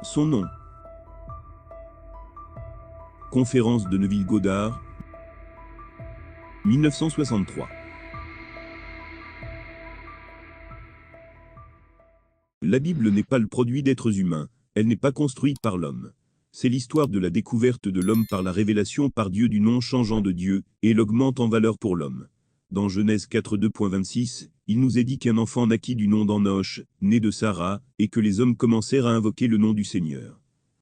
Son nom. Conférence de Neuville-Goddard, 1963. La Bible n'est pas le produit d'êtres humains, elle n'est pas construite par l'homme. C'est l'histoire de la découverte de l'homme par la révélation par Dieu du nom changeant de Dieu, et l'augmente en valeur pour l'homme. Dans Genèse 4 2.26, il nous est dit qu'un enfant naquit du nom d'Enoch, né de Sarah, et que les hommes commencèrent à invoquer le nom du Seigneur.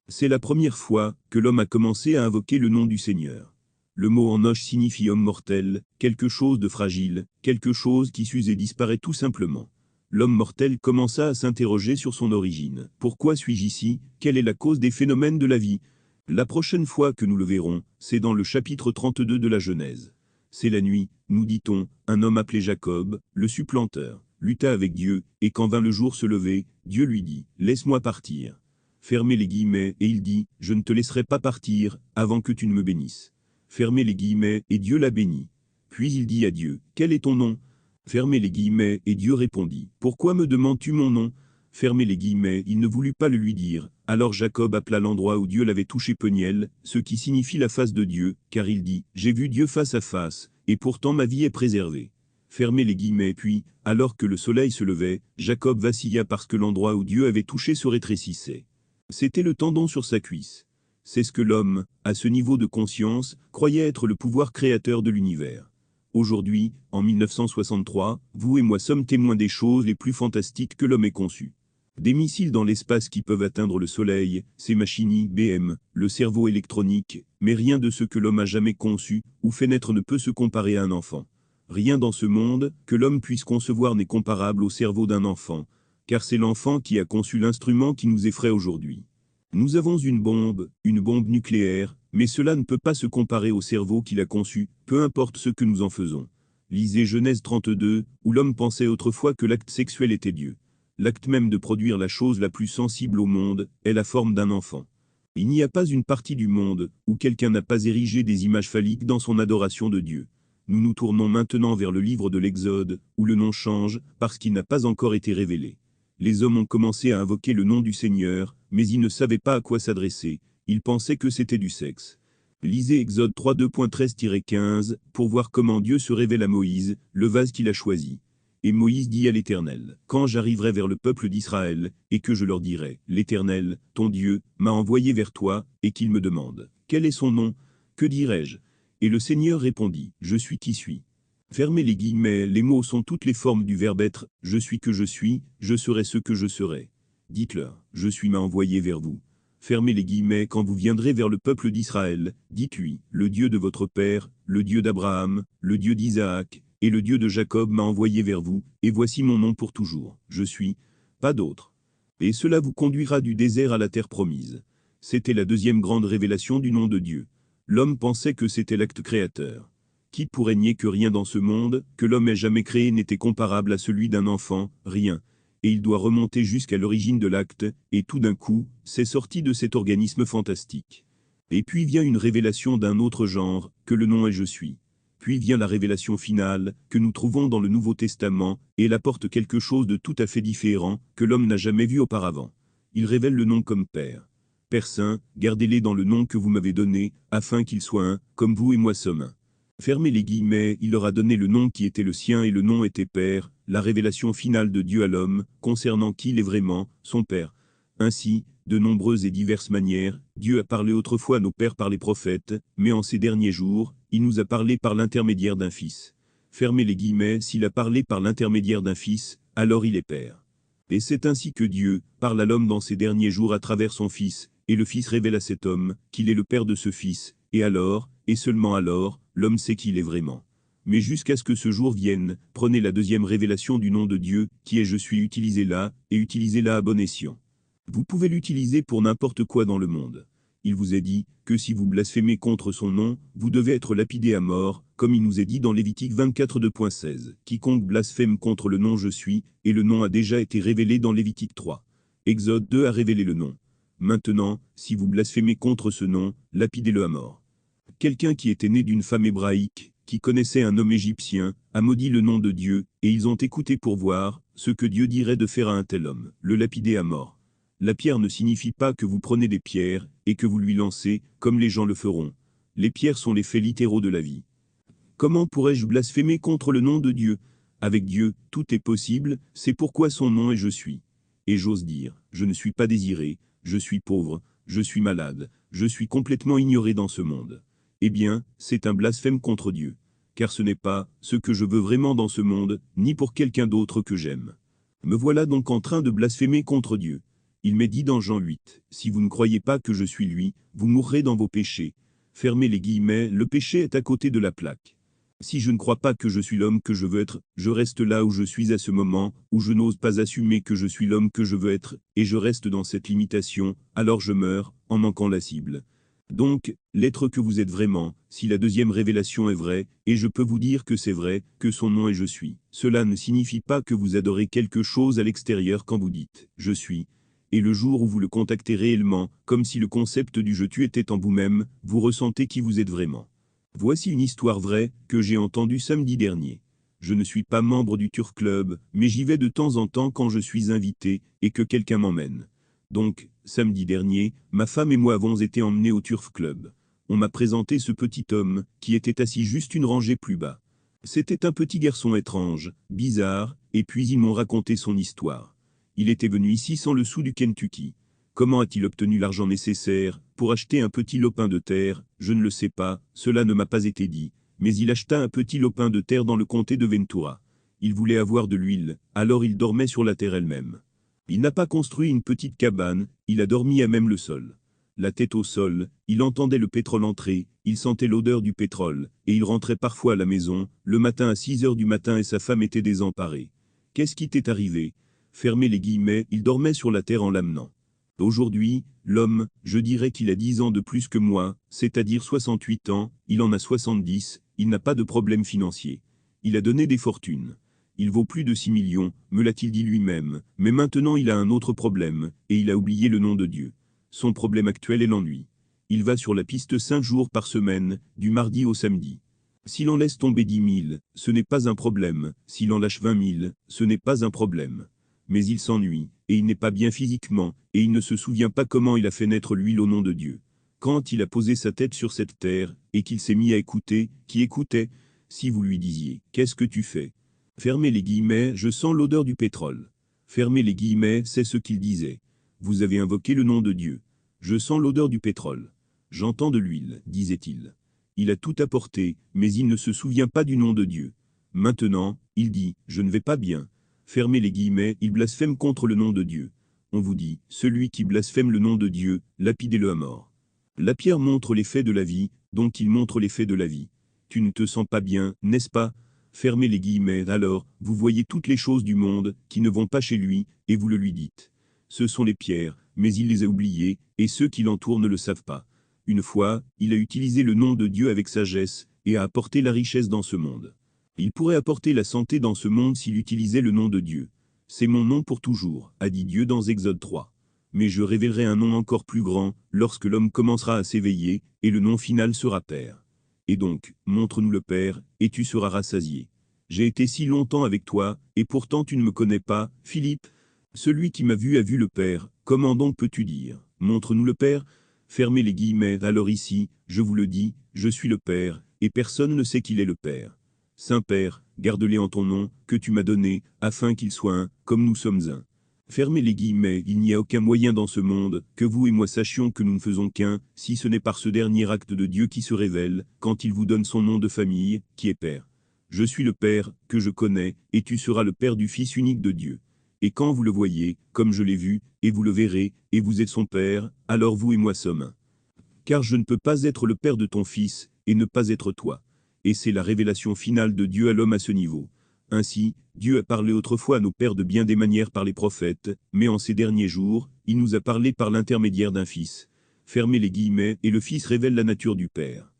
C'est la première fois que l'homme a commencé à invoquer le nom du Seigneur. Le mot Enoch signifie homme mortel, quelque chose de fragile, quelque chose qui s'use et disparaît tout simplement. L'homme mortel commença à s'interroger sur son origine. Pourquoi suis-je ici? Quelle est la cause des phénomènes de la vie? La prochaine fois que nous le verrons, c'est dans le chapitre 32 de la Genèse. C'est la nuit, nous dit-on, un homme appelé Jacob, le supplanteur, lutta avec Dieu, et quand vint le jour se lever, Dieu lui dit, « Laisse-moi partir. » Fermez les guillemets, et il dit, « Je ne te laisserai pas partir, avant que tu ne me bénisses. » Fermez les guillemets, et Dieu la bénit. Puis il dit à Dieu, « Quel est ton nom ?» Fermez les guillemets, et Dieu répondit, « Pourquoi me demandes-tu mon nom ?» Fermez les guillemets, il ne voulut pas le lui dire. Alors Jacob appela l'endroit où Dieu l'avait touché Peniel, ce qui signifie la face de Dieu, car il dit, « J'ai vu Dieu face à face, et pourtant ma vie est préservée. » Fermez les guillemets, puis, alors que le soleil se levait, Jacob vacilla parce que l'endroit où Dieu avait touché se rétrécissait. C'était le tendon sur sa cuisse. C'est ce que l'homme, à ce niveau de conscience, croyait être le pouvoir créateur de l'univers. Aujourd'hui, en 1963, vous et moi sommes témoins des choses les plus fantastiques que l'homme ait conçues. Des missiles dans l'espace qui peuvent atteindre le Soleil, ces machines IBM, le cerveau électronique, mais rien de ce que l'homme a jamais conçu ou fait naître ne peut se comparer à un enfant. Rien dans ce monde que l'homme puisse concevoir n'est comparable au cerveau d'un enfant, car c'est l'enfant qui a conçu l'instrument qui nous effraie aujourd'hui. Nous avons une bombe nucléaire, mais cela ne peut pas se comparer au cerveau qu'il a conçu, peu importe ce que nous en faisons. Lisez Genèse 32, où l'homme pensait autrefois que l'acte sexuel était Dieu. L'acte même de produire la chose la plus sensible au monde est la forme d'un enfant. Il n'y a pas une partie du monde où quelqu'un n'a pas érigé des images phalliques dans son adoration de Dieu. Nous nous tournons maintenant vers le livre de l'Exode, où le nom change, parce qu'il n'a pas encore été révélé. Les hommes ont commencé à invoquer le nom du Seigneur, mais ils ne savaient pas à quoi s'adresser, ils pensaient que c'était du sexe. Lisez Exode 3 2.13-15 pour voir comment Dieu se révèle à Moïse, le vase qu'il a choisi. Et Moïse dit à l'Éternel, « Quand j'arriverai vers le peuple d'Israël, et que je leur dirai, l'Éternel, ton Dieu, m'a envoyé vers toi, et qu'il me demande, quel est son nom? Que dirai-je? » Et le Seigneur répondit, « Je suis qui suis. » Fermez les guillemets, les mots sont toutes les formes du verbe être, je suis que je suis, je serai ce que je serai. Dites-leur, je suis m'a envoyé vers vous. Fermez les guillemets, quand vous viendrez vers le peuple d'Israël, dites-lui, le Dieu de votre père, le Dieu d'Abraham, le Dieu d'Isaac, et le Dieu de Jacob m'a envoyé vers vous, et voici mon nom pour toujours, je suis, pas d'autre. Et cela vous conduira du désert à la terre promise. C'était la deuxième grande révélation du nom de Dieu. L'homme pensait que c'était l'acte créateur. Qui pourrait nier que rien dans ce monde, que l'homme ait jamais créé n'était comparable à celui d'un enfant, rien. Et il doit remonter jusqu'à l'origine de l'acte, et tout d'un coup, c'est sorti de cet organisme fantastique. Et puis vient une révélation d'un autre genre, que le nom est je suis. Puis vient la révélation finale, que nous trouvons dans le Nouveau Testament, et elle apporte quelque chose de tout à fait différent, que l'homme n'a jamais vu auparavant. Il révèle le nom comme Père. Père Saint, gardez-les dans le nom que vous m'avez donné, afin qu'ils soient un, comme vous et moi sommes un. Fermez les guillemets, il leur a donné le nom qui était le sien et le nom était Père, la révélation finale de Dieu à l'homme, concernant qui il est vraiment, son Père. Ainsi, de nombreuses et diverses manières, Dieu a parlé autrefois à nos pères par les prophètes, mais en ces derniers jours, il nous a parlé par l'intermédiaire d'un Fils. Fermez les guillemets, s'il a parlé par l'intermédiaire d'un Fils, alors il est Père. Et c'est ainsi que Dieu parle à l'homme dans ces derniers jours à travers son Fils, et le Fils révèle à cet homme qu'il est le Père de ce Fils, et alors, et seulement alors, l'homme sait qui il est vraiment. Mais jusqu'à ce que ce jour vienne, prenez la deuxième révélation du nom de Dieu, qui est je suis utilisé-la, et utilisez-la à bon escient. Vous pouvez l'utiliser pour n'importe quoi dans le monde. Il vous est dit que si vous blasphémez contre son nom, vous devez être lapidé à mort, comme il nous est dit dans Lévitique 24 2.16. Quiconque blasphème contre le nom je suis, et le nom a déjà été révélé dans Lévitique 3. Exode 2 a révélé le nom. Maintenant, si vous blasphémez contre ce nom, lapidez-le à mort. Quelqu'un qui était né d'une femme hébraïque, qui connaissait un homme égyptien, a maudit le nom de Dieu, et ils ont écouté pour voir ce que Dieu dirait de faire à un tel homme, le lapider à mort. La pierre ne signifie pas que vous prenez des pierres et que vous lui lancez, comme les gens le feront. Les pierres sont les faits littéraux de la vie. Comment pourrais-je blasphémer contre le nom de Dieu? Avec Dieu, tout est possible, c'est pourquoi son nom est je suis. Et j'ose dire, je ne suis pas désiré, je suis pauvre, je suis malade, je suis complètement ignoré dans ce monde. Eh bien, c'est un blasphème contre Dieu. Car ce n'est pas ce que je veux vraiment dans ce monde, ni pour quelqu'un d'autre que j'aime. Me voilà donc en train de blasphémer contre Dieu. Il m'est dit dans Jean 8, si vous ne croyez pas que je suis lui, vous mourrez dans vos péchés. Fermez les guillemets, le péché est à côté de la plaque. Si je ne crois pas que je suis l'homme que je veux être, je reste là où je suis à ce moment, où je n'ose pas assumer que je suis l'homme que je veux être, et je reste dans cette limitation, alors je meurs, en manquant la cible. Donc, l'être que vous êtes vraiment, si la deuxième révélation est vraie, et je peux vous dire que c'est vrai, que son nom est je suis, cela ne signifie pas que vous adorez quelque chose à l'extérieur quand vous dites « je suis ». Et le jour où vous le contactez réellement, comme si le concept du je tu était en vous-même, vous ressentez qui vous êtes vraiment. Voici une histoire vraie que j'ai entendue samedi dernier. Je ne suis pas membre du Turf Club, mais j'y vais de temps en temps quand je suis invité et que quelqu'un m'emmène. Donc, samedi dernier, ma femme et moi avons été emmenés au Turf Club. On m'a présenté ce petit homme qui était assis juste une rangée plus bas. C'était un petit garçon étrange, bizarre, et puis ils m'ont raconté son histoire. Il était venu ici sans le sou du Kentucky. Comment a-t-il obtenu l'argent nécessaire pour acheter un petit lopin de terre? Je ne le sais pas, cela ne m'a pas été dit, mais il acheta un petit lopin de terre dans le comté de Ventura. Il voulait avoir de l'huile, alors il dormait sur la terre elle-même. Il n'a pas construit une petite cabane, il a dormi à même le sol. La tête au sol, il entendait le pétrole entrer, il sentait l'odeur du pétrole, et il rentrait parfois à la maison, le matin à 6 heures du matin et sa femme était désemparée. Qu'est-ce qui t'est arrivé? Fermez les guillemets, il dormait sur la terre en l'amenant. Aujourd'hui, l'homme, je dirais qu'il a 10 ans de plus que moi, c'est-à-dire 68 ans, il en a 70, il n'a pas de problème financier. Il a donné des fortunes. Il vaut plus de 6 millions, me l'a-t-il dit lui-même, mais maintenant il a un autre problème, et il a oublié le nom de Dieu. Son problème actuel est l'ennui. Il va sur la piste 5 jours par semaine, du mardi au samedi. S'il en laisse tomber 10 000, ce n'est pas un problème, s'il en lâche 20 000, ce n'est pas un problème. Mais il s'ennuie, et il n'est pas bien physiquement, et il ne se souvient pas comment il a fait naître l'huile au nom de Dieu. Quand il a posé sa tête sur cette terre, et qu'il s'est mis à écouter, qui écoutait? Si vous lui disiez, qu'est-ce que tu fais? Fermez les guillemets, je sens l'odeur du pétrole. Fermez les guillemets, c'est ce qu'il disait. Vous avez invoqué le nom de Dieu. Je sens l'odeur du pétrole. J'entends de l'huile, disait-il. Il a tout apporté, mais il ne se souvient pas du nom de Dieu. Maintenant, il dit, je ne vais pas bien. Fermez les guillemets, il blasphème contre le nom de Dieu. On vous dit, celui qui blasphème le nom de Dieu, lapidez-le à mort. La pierre montre les faits de la vie, donc il montre les faits de la vie. Tu ne te sens pas bien, n'est-ce pas? Fermez les guillemets, alors, vous voyez toutes les choses du monde, qui ne vont pas chez lui, et vous le lui dites. Ce sont les pierres, mais il les a oubliées, et ceux qui l'entourent ne le savent pas. Une fois, il a utilisé le nom de Dieu avec sagesse, et a apporté la richesse dans ce monde. Il pourrait apporter la santé dans ce monde s'il utilisait le nom de Dieu. C'est mon nom pour toujours, a dit Dieu dans Exode 3. Mais je révélerai un nom encore plus grand, lorsque l'homme commencera à s'éveiller, et le nom final sera Père. Et donc, montre-nous le Père, et tu seras rassasié. J'ai été si longtemps avec toi, et pourtant tu ne me connais pas, Philippe. Celui qui m'a vu a vu le Père, comment donc peux-tu dire, montre-nous le Père? Fermez les guillemets, alors ici, je vous le dis, je suis le Père, et personne ne sait qu'il est le Père. Saint-Père, garde-les en ton nom, que tu m'as donné, afin qu'ils soient un, comme nous sommes un. Fermez les guillemets, il n'y a aucun moyen dans ce monde, que vous et moi sachions que nous ne faisons qu'un, si ce n'est par ce dernier acte de Dieu qui se révèle, quand il vous donne son nom de famille, qui est Père. Je suis le Père, que je connais, et tu seras le Père du Fils unique de Dieu. Et quand vous le voyez, comme je l'ai vu, et vous le verrez, et vous êtes son Père, alors vous et moi sommes un. Car je ne peux pas être le Père de ton Fils, et ne pas être toi. Et c'est la révélation finale de Dieu à l'homme à ce niveau. Ainsi, Dieu a parlé autrefois à nos pères de bien des manières par les prophètes, mais en ces derniers jours, il nous a parlé par l'intermédiaire d'un Fils. Fermez les guillemets, et le Fils révèle la nature du Père.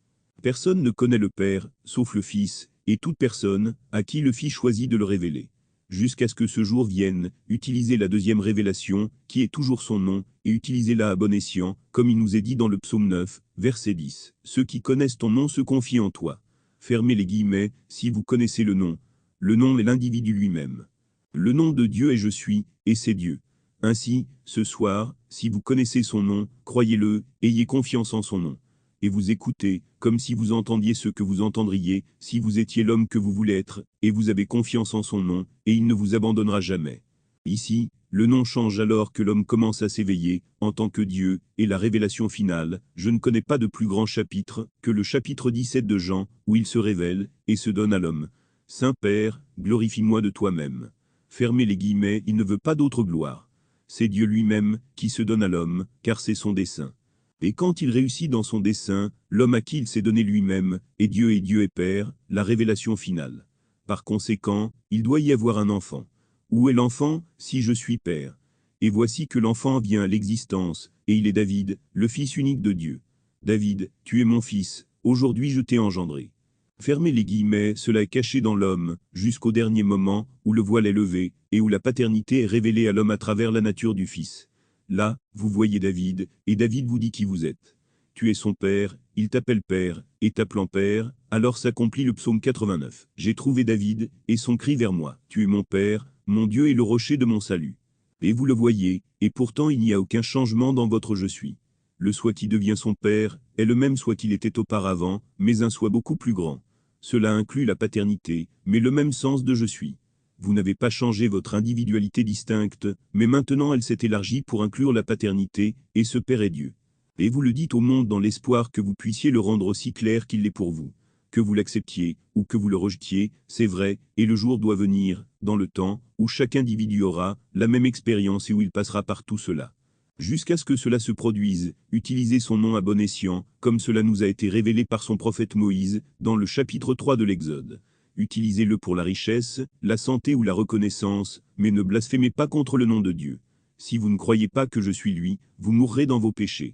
Personne ne connaît le Père, sauf le Fils, et toute personne, à qui le Fils choisit de le révéler. Jusqu'à ce que ce jour vienne, utilisez la deuxième révélation, qui est toujours son nom, et utilisez-la à bon escient, comme il nous est dit dans le psaume 9, verset 10. Ceux qui connaissent ton nom se confient en toi. Fermez les guillemets, si vous connaissez le nom. Le nom est l'individu lui-même. Le nom de Dieu est je suis, et c'est Dieu. Ainsi, ce soir, si vous connaissez son nom, croyez-le, ayez confiance en son nom. Et vous écoutez, comme si vous entendiez ce que vous entendriez, si vous étiez l'homme que vous voulez être, et vous avez confiance en son nom, et il ne vous abandonnera jamais. Ici, le nom change alors que l'homme commence à s'éveiller, en tant que Dieu, et la révélation finale, je ne connais pas de plus grand chapitre, que le chapitre 17 de Jean, où il se révèle, et se donne à l'homme. Saint-Père, glorifie-moi de toi-même. Fermez les guillemets, il ne veut pas d'autre gloire. C'est Dieu lui-même, qui se donne à l'homme, car c'est son dessein. Et quand il réussit dans son dessein, l'homme à qui il s'est donné lui-même, est Dieu et Père, la révélation finale. Par conséquent, il doit y avoir un enfant. Où est l'enfant, si je suis Père? Et voici que l'enfant vient à l'existence, et il est David, le fils unique de Dieu. David, tu es mon fils, aujourd'hui je t'ai engendré. Fermez les guillemets, cela est caché dans l'homme, jusqu'au dernier moment, où le voile est levé, et où la paternité est révélée à l'homme à travers la nature du Fils. Là, vous voyez David, et David vous dit qui vous êtes. Tu es son père, il t'appelle père, et t'appelant père, alors s'accomplit le psaume 89. J'ai trouvé David, et son cri vers moi. Tu es mon père, mon Dieu est le rocher de mon salut. Et vous le voyez, et pourtant il n'y a aucun changement dans votre je suis. Le soi qui devient son père, est le même soi qu'il était auparavant, mais un soi beaucoup plus grand. Cela inclut la paternité, mais le même sens de je suis. Vous n'avez pas changé votre individualité distincte, mais maintenant elle s'est élargie pour inclure la paternité, et ce Père est Dieu. Et vous le dites au monde dans l'espoir que vous puissiez le rendre aussi clair qu'il l'est pour vous. Que vous l'acceptiez, ou que vous le rejetiez, c'est vrai, et le jour doit venir, dans le temps, où chaque individu aura la même expérience et où il passera par tout cela. Jusqu'à ce que cela se produise, utilisez son nom à bon escient, comme cela nous a été révélé par son prophète Moïse, dans le chapitre 3 de l'Exode. Utilisez-le pour la richesse, la santé ou la reconnaissance, mais ne blasphémez pas contre le nom de Dieu. Si vous ne croyez pas que je suis lui, vous mourrez dans vos péchés.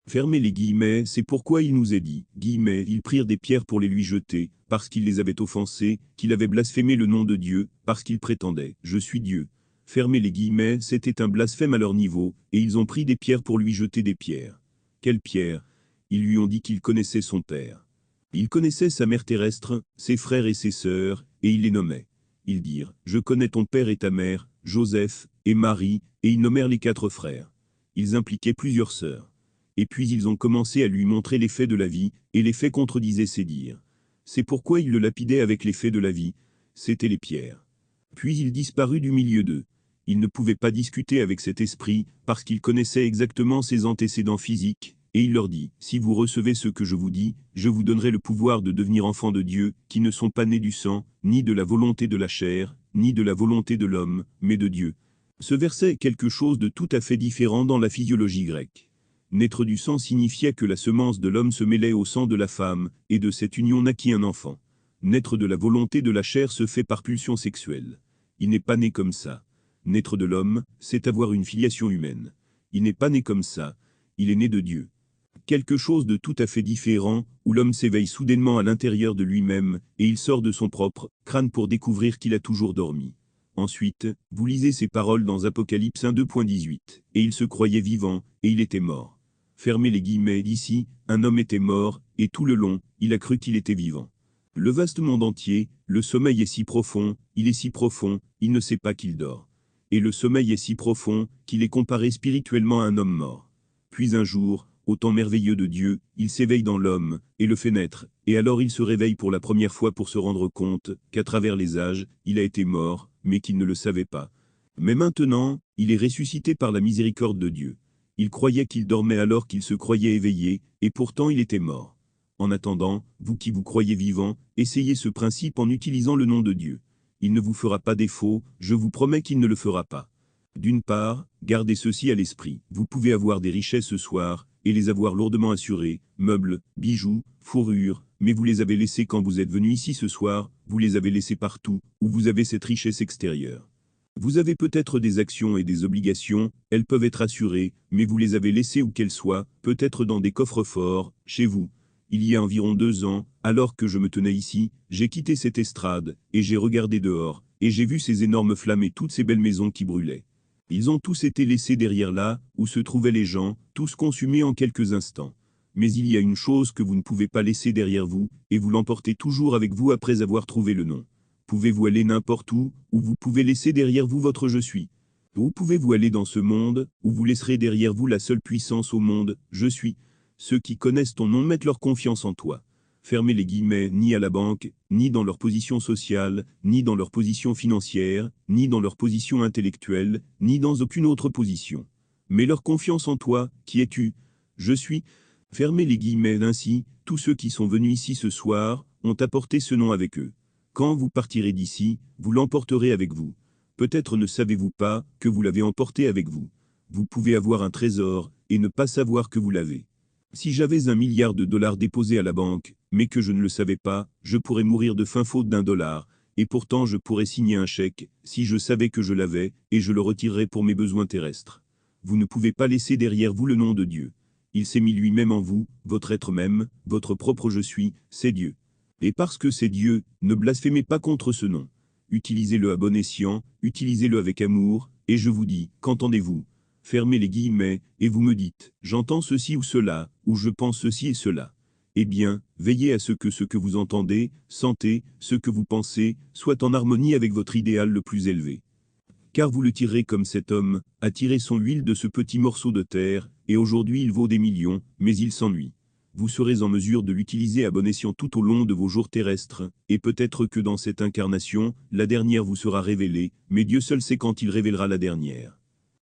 Fermez les guillemets, c'est pourquoi il nous est dit, guillemets, ils prirent des pierres pour les lui jeter, parce qu'il les avait offensés, qu'il avait blasphémé le nom de Dieu, parce qu'il prétendait, je suis Dieu. Fermez les guillemets, c'était un blasphème à leur niveau, et ils ont pris des pierres pour lui jeter des pierres. Quelles pierres? Ils lui ont dit qu'il connaissait son père. Il connaissait sa mère terrestre, ses frères et ses sœurs, et il les nommait. Ils dirent, je connais ton père et ta mère, Joseph, et Marie, et ils nommèrent les 4 frères. Ils impliquaient plusieurs sœurs. Et puis ils ont commencé à lui montrer les faits de la vie, et les faits contredisaient ses dires. C'est pourquoi ils le lapidaient avec les faits de la vie, c'étaient les pierres. Puis il disparut du milieu d'eux. Il ne pouvait pas discuter avec cet esprit, parce qu'il connaissait exactement ses antécédents physiques, et il leur dit, si vous recevez ce que je vous dis, je vous donnerai le pouvoir de devenir enfants de Dieu, qui ne sont pas nés du sang, ni de la volonté de la chair, ni de la volonté de l'homme, mais de Dieu. Ce verset est quelque chose de tout à fait différent dans la physiologie grecque. Naître du sang signifiait que la semence de l'homme se mêlait au sang de la femme, et de cette union naquit un enfant. Naître de la volonté de la chair se fait par pulsion sexuelle. Il n'est pas né comme ça. Naître de l'homme, c'est avoir une filiation humaine. Il n'est pas né comme ça. Il est né de Dieu. Quelque chose de tout à fait différent, où l'homme s'éveille soudainement à l'intérieur de lui-même, et il sort de son propre crâne pour découvrir qu'il a toujours dormi. Ensuite, vous lisez ces paroles dans Apocalypse 1 2.18, et il se croyait vivant, et il était mort. Fermez les guillemets d'ici, un homme était mort, et tout le long, il a cru qu'il était vivant. Le vaste monde entier, le sommeil est si profond, il est si profond, il ne sait pas qu'il dort. Et le sommeil est si profond, qu'il est comparé spirituellement à un homme mort. Puis un jour, au temps merveilleux de Dieu, il s'éveille dans l'homme, et le fait naître, et alors il se réveille pour la première fois pour se rendre compte qu'à travers les âges, il a été mort, mais qu'il ne le savait pas. Mais maintenant, il est ressuscité par la miséricorde de Dieu. Il croyait qu'il dormait alors qu'il se croyait éveillé, et pourtant il était mort. En attendant, vous qui vous croyez vivant, essayez ce principe en utilisant le nom de Dieu. Il ne vous fera pas défaut, je vous promets qu'il ne le fera pas. D'une part, gardez ceci à l'esprit, vous pouvez avoir des richesses ce soir, et les avoir lourdement assurées, meubles, bijoux, fourrures, mais vous les avez laissés quand vous êtes venu ici ce soir, vous les avez laissés partout, où vous avez cette richesse extérieure. Vous avez peut-être des actions et des obligations, elles peuvent être assurées, mais vous les avez laissées où qu'elles soient, peut-être dans des coffres forts, chez vous. Il y a environ 2 ans, alors que je me tenais ici, j'ai quitté cette estrade, et j'ai regardé dehors, et j'ai vu ces énormes flammes et toutes ces belles maisons qui brûlaient. Ils ont tous été laissés derrière là, où se trouvaient les gens, tous consumés en quelques instants. Mais il y a une chose que vous ne pouvez pas laisser derrière vous, et vous l'emportez toujours avec vous après avoir trouvé le nom. Pouvez-vous aller n'importe où vous pouvez laisser derrière vous votre je suis. Où pouvez-vous aller dans ce monde, où vous laisserez derrière vous la seule puissance au monde, je suis. Ceux qui connaissent ton nom mettent leur confiance en toi. Fermez les guillemets, ni à la banque, ni dans leur position sociale, ni dans leur position financière, ni dans leur position intellectuelle, ni dans aucune autre position. Mais leur confiance en toi, qui es-tu? Je suis. Fermez les guillemets ainsi, tous ceux qui sont venus ici ce soir, ont apporté ce nom avec eux. Quand vous partirez d'ici, vous l'emporterez avec vous. Peut-être ne savez-vous pas que vous l'avez emporté avec vous. Vous pouvez avoir un trésor et ne pas savoir que vous l'avez. Si j'avais $1 milliard déposés à la banque, mais que je ne le savais pas, je pourrais mourir de faim faute $1, et pourtant je pourrais signer un chèque, si je savais que je l'avais, et je le retirerais pour mes besoins terrestres. Vous ne pouvez pas laisser derrière vous le nom de Dieu. Il s'est mis lui-même en vous, votre être même, votre propre je suis, c'est Dieu. Et parce que c'est Dieu, ne blasphémez pas contre ce nom. Utilisez-le à bon escient, utilisez-le avec amour, et je vous dis, qu'entendez-vous? Fermez les guillemets, et vous me dites, j'entends ceci ou cela, ou je pense ceci et cela. Eh bien, veillez à ce que vous entendez, sentez, ce que vous pensez, soit en harmonie avec votre idéal le plus élevé. Car vous le tirerez comme cet homme a tiré son huile de ce petit morceau de terre, et aujourd'hui il vaut des millions, mais il s'ennuie. Vous serez en mesure de l'utiliser à bon escient tout au long de vos jours terrestres, et peut-être que dans cette incarnation, la dernière vous sera révélée, mais Dieu seul sait quand il révélera la dernière.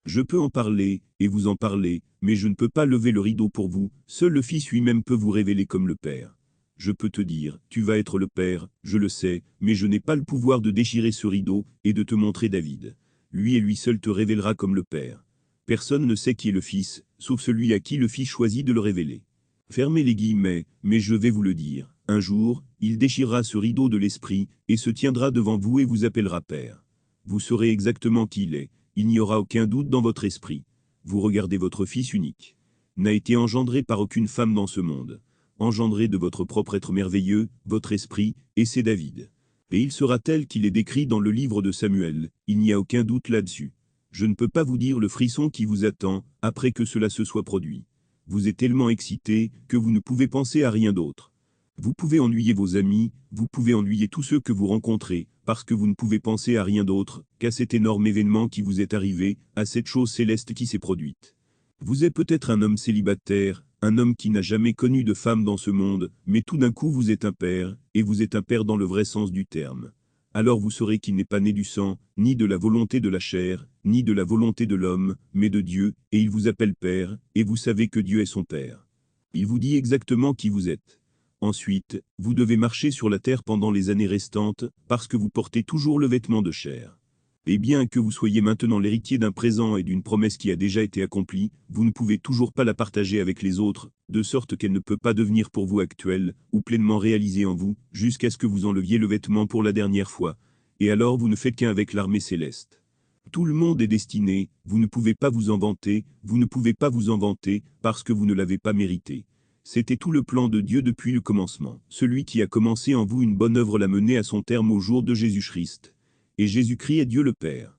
Je peux en parler, et vous en parler, mais je ne peux pas lever le rideau pour vous, seul le Fils lui-même peut vous révéler comme le Père. Je peux te dire, tu vas être le Père, je le sais, mais je n'ai pas le pouvoir de déchirer ce rideau, et de te montrer David. Lui et lui seul te révélera comme le Père. Personne ne sait qui est le Fils, sauf celui à qui le Fils choisit de le révéler. Fermez les guillemets, mais je vais vous le dire. Un jour, il déchirera ce rideau de l'esprit, et se tiendra devant vous et vous appellera Père. Vous saurez exactement qui il est, il n'y aura aucun doute dans votre esprit. Vous regardez votre Fils unique. N'a été engendré par aucune femme dans ce monde. Engendré de votre propre être merveilleux, votre esprit, et c'est David. Et il sera tel qu'il est décrit dans le livre de Samuel, il n'y a aucun doute là-dessus. Je ne peux pas vous dire le frisson qui vous attend, après que cela se soit produit. Vous êtes tellement excité, que vous ne pouvez penser à rien d'autre. Vous pouvez ennuyer vos amis, vous pouvez ennuyer tous ceux que vous rencontrez, parce que vous ne pouvez penser à rien d'autre, qu'à cet énorme événement qui vous est arrivé, à cette chose céleste qui s'est produite. Vous êtes peut-être un homme célibataire, un homme qui n'a jamais connu de femme dans ce monde, mais tout d'un coup vous êtes un père, et vous êtes un père dans le vrai sens du terme. Alors vous saurez qu'il n'est pas né du sang, ni de la volonté de la chair, ni de la volonté de l'homme, mais de Dieu, et il vous appelle Père, et vous savez que Dieu est son Père. Il vous dit exactement qui vous êtes. Ensuite, vous devez marcher sur la terre pendant les années restantes, parce que vous portez toujours le vêtement de chair. Et bien que vous soyez maintenant l'héritier d'un présent et d'une promesse qui a déjà été accomplie, vous ne pouvez toujours pas la partager avec les autres, de sorte qu'elle ne peut pas devenir pour vous actuelle, ou pleinement réalisée en vous, jusqu'à ce que vous enleviez le vêtement pour la dernière fois. Et alors vous ne faites qu'un avec l'armée céleste. Tout le monde est destiné, vous ne pouvez pas vous en vanter, vous ne pouvez pas vous en vanter, parce que vous ne l'avez pas mérité. C'était tout le plan de Dieu depuis le commencement. Celui qui a commencé en vous une bonne œuvre l'a mené à son terme au jour de Jésus-Christ. Et Jésus-Christ est Dieu le Père.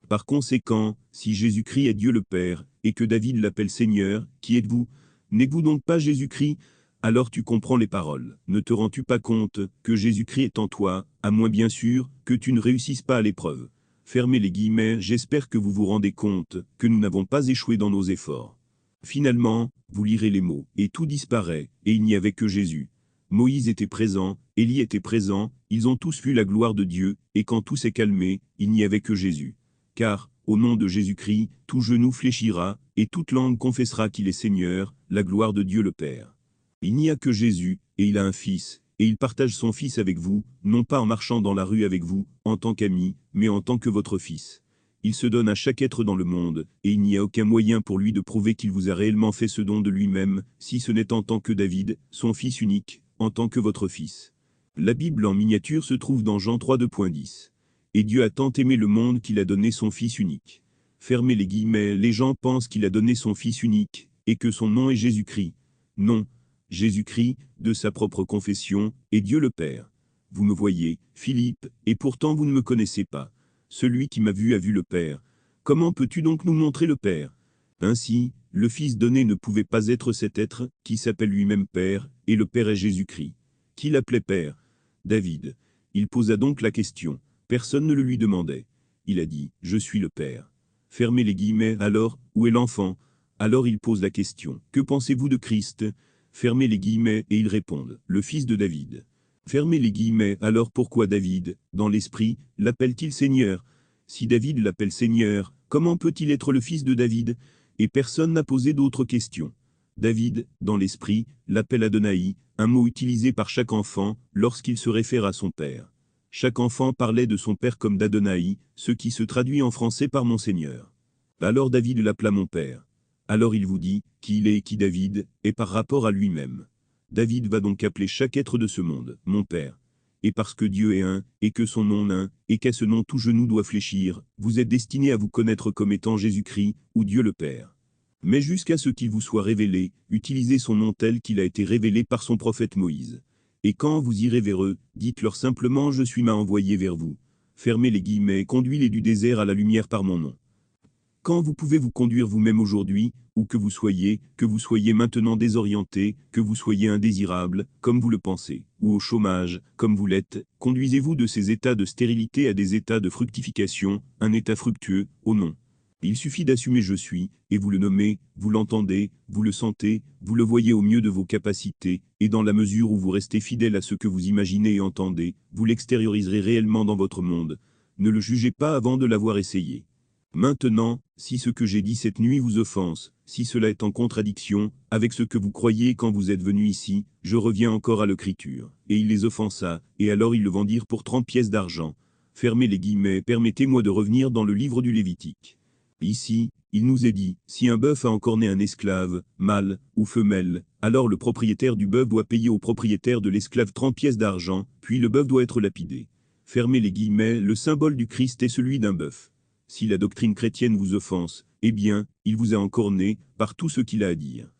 Par conséquent, si Jésus-Christ est Dieu le Père, et que David l'appelle Seigneur, qui êtes-vous? N'êtes-vous donc pas Jésus-Christ? Alors tu comprends les paroles. Ne te rends-tu pas compte que Jésus-Christ est en toi, à moins bien sûr que tu ne réussisses pas à l'épreuve? Fermez les guillemets, j'espère que vous vous rendez compte que nous n'avons pas échoué dans nos efforts. Finalement, vous lirez les mots, et tout disparaît, et il n'y avait que Jésus. Moïse était présent, Élie était présent, ils ont tous vu la gloire de Dieu, et quand tout s'est calmé, il n'y avait que Jésus. Car, au nom de Jésus-Christ, tout genou fléchira, et toute langue confessera qu'il est Seigneur, la gloire de Dieu le Père. Il n'y a que Jésus, et il a un fils, et il partage son fils avec vous, non pas en marchant dans la rue avec vous, en tant qu'ami, mais en tant que votre fils. Il se donne à chaque être dans le monde, et il n'y a aucun moyen pour lui de prouver qu'il vous a réellement fait ce don de lui-même, si ce n'est en tant que David, son fils unique, en tant que votre fils. La Bible en miniature se trouve dans Jean 3 2.10. Et Dieu a tant aimé le monde qu'il a donné son fils unique. Fermez les guillemets, les gens pensent qu'il a donné son fils unique, et que son nom est Jésus-Christ. Non. Jésus-Christ, de sa propre confession, est Dieu le Père. Vous me voyez, Philippe, et pourtant vous ne me connaissez pas. Celui qui m'a vu a vu le Père. Comment peux-tu donc nous montrer le Père? Ainsi, le Fils donné ne pouvait pas être cet être, qui s'appelle lui-même Père, et le Père est Jésus-Christ. Qui l'appelait Père? David. Il posa donc la question. Personne ne le lui demandait. Il a dit, je suis le Père. Fermez les guillemets. Alors, où est l'enfant? Alors il pose la question. Que pensez-vous de Christ? Fermez les guillemets et ils répondent. Le fils de David. Fermez les guillemets. Alors pourquoi David, dans l'esprit, l'appelle-t-il Seigneur? Si David l'appelle Seigneur, comment peut-il être le fils de David? Et personne n'a posé d'autres questions. David, dans l'esprit, l'appelle Adonai, un mot utilisé par chaque enfant lorsqu'il se réfère à son père. Chaque enfant parlait de son père comme d'Adonai, ce qui se traduit en français par mon Seigneur. Alors David l'appela mon père. Alors il vous dit, qui il est et qui David est par rapport à lui-même. David va donc appeler chaque être de ce monde, mon père. Et parce que Dieu est un, et que son nom un, et qu'à ce nom tout genou doit fléchir, vous êtes destiné à vous connaître comme étant Jésus-Christ, ou Dieu le Père. Mais jusqu'à ce qu'il vous soit révélé, utilisez son nom tel qu'il a été révélé par son prophète Moïse. Et quand vous irez vers eux, dites-leur simplement je suis m'a envoyé vers vous. Fermez les guillemets, conduis-les du désert à la lumière par mon nom. Quand vous pouvez vous conduire vous-même aujourd'hui, où que vous soyez maintenant désorienté, que vous soyez indésirable, comme vous le pensez, ou au chômage, comme vous l'êtes, conduisez-vous de ces états de stérilité à des états de fructification, un état fructueux, au nom. Il suffit d'assumer je suis, et vous le nommez, vous l'entendez, vous le sentez, vous le voyez au mieux de vos capacités, et dans la mesure où vous restez fidèle à ce que vous imaginez et entendez, vous l'extérioriserez réellement dans votre monde. Ne le jugez pas avant de l'avoir essayé. Maintenant, si ce que j'ai dit cette nuit vous offense, si cela est en contradiction avec ce que vous croyez quand vous êtes venu ici, je reviens encore à l'écriture. Et il les offensa, et alors ils le vendirent pour 30 pièces d'argent. Fermez les guillemets, permettez-moi de revenir dans le livre du Lévitique. Ici, il nous est dit, si un bœuf a encorné un esclave, mâle ou femelle, alors le propriétaire du bœuf doit payer au propriétaire de l'esclave 30 pièces d'argent, puis le bœuf doit être lapidé. Fermez les guillemets, le symbole du Christ est celui d'un bœuf. Si la doctrine chrétienne vous offense, eh bien, il vous a encorné par tout ce qu'il a à dire.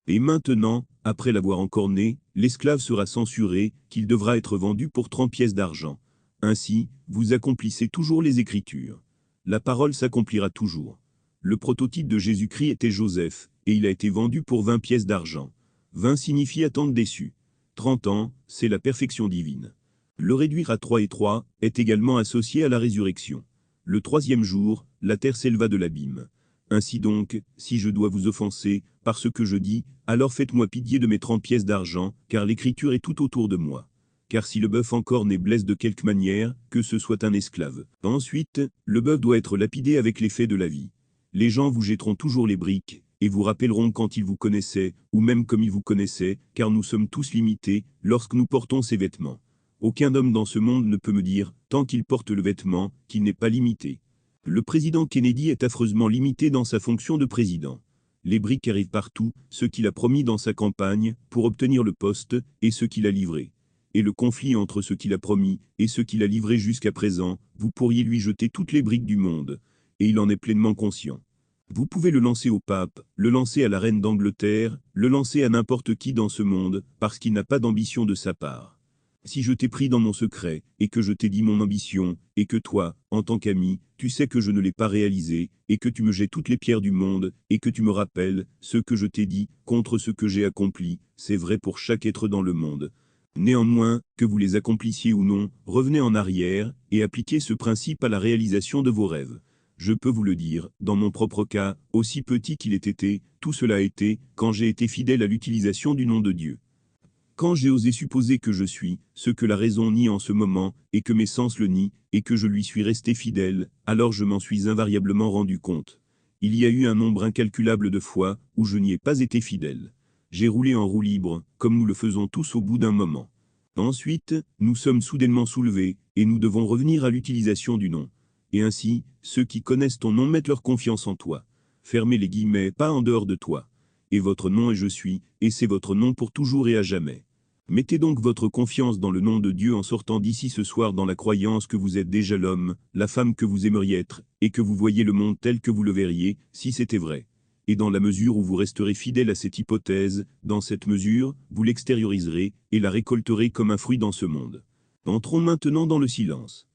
Et maintenant, après l'avoir encorné, l'esclave sera censuré, qu'il devra être vendu pour 30 pièces d'argent. Ainsi, vous accomplissez toujours les Écritures. La parole s'accomplira toujours. Le prototype de Jésus-Christ était Joseph, et il a été vendu pour 20 pièces d'argent. 20 signifie attendre déçu. 30 ans, c'est la perfection divine. Le réduire à 3 et 3 est également associé à la résurrection. Le 3e jour, la terre s'éleva de l'abîme. Ainsi donc, si je dois vous offenser, par ce que je dis, alors faites-moi pitié de mes 30 pièces d'argent, car l'écriture est tout autour de moi. Car si le bœuf encorné blesse de quelque manière, que ce soit un esclave. Ensuite, le bœuf doit être lapidé avec l'effet de la vie. Les gens vous jetteront toujours les briques, et vous rappelleront quand ils vous connaissaient, ou même comme ils vous connaissaient, car nous sommes tous limités, lorsque nous portons ces vêtements. Aucun homme dans ce monde ne peut me dire, tant qu'il porte le vêtement, qu'il n'est pas limité. Le président Kennedy est affreusement limité dans sa fonction de président. Les briques arrivent partout, ce qu'il a promis dans sa campagne, pour obtenir le poste, et ce qu'il a livré. Et le conflit entre ce qu'il a promis, et ce qu'il a livré jusqu'à présent, vous pourriez lui jeter toutes les briques du monde. Et il en est pleinement conscient. Vous pouvez le lancer au pape, le lancer à la reine d'Angleterre, le lancer à n'importe qui dans ce monde, parce qu'il n'a pas d'ambition de sa part. Si je t'ai pris dans mon secret, et que je t'ai dit mon ambition, et que toi, en tant qu'ami, tu sais que je ne l'ai pas réalisé, et que tu me jettes toutes les pierres du monde, et que tu me rappelles ce que je t'ai dit, contre ce que j'ai accompli, c'est vrai pour chaque être dans le monde. Néanmoins, que vous les accomplissiez ou non, revenez en arrière, et appliquez ce principe à la réalisation de vos rêves. Je peux vous le dire, dans mon propre cas, aussi petit qu'il ait été, tout cela a été, quand j'ai été fidèle à l'utilisation du nom de Dieu. Quand j'ai osé supposer que je suis, ce que la raison nie en ce moment, et que mes sens le nient, et que je lui suis resté fidèle, alors je m'en suis invariablement rendu compte. Il y a eu un nombre incalculable de fois, où je n'y ai pas été fidèle. J'ai roulé en roue libre, comme nous le faisons tous au bout d'un moment. Ensuite, nous sommes soudainement soulevés, et nous devons revenir à l'utilisation du nom. Et ainsi, ceux qui connaissent ton nom mettent leur confiance en toi. Fermez les guillemets, pas en dehors de toi. Et votre nom est je suis, et c'est votre nom pour toujours et à jamais. Mettez donc votre confiance dans le nom de Dieu en sortant d'ici ce soir dans la croyance que vous êtes déjà l'homme, la femme que vous aimeriez être, et que vous voyez le monde tel que vous le verriez, si c'était vrai. Et dans la mesure où vous resterez fidèle à cette hypothèse, dans cette mesure, vous l'extérioriserez, et la récolterez comme un fruit dans ce monde. Entrons maintenant dans le silence.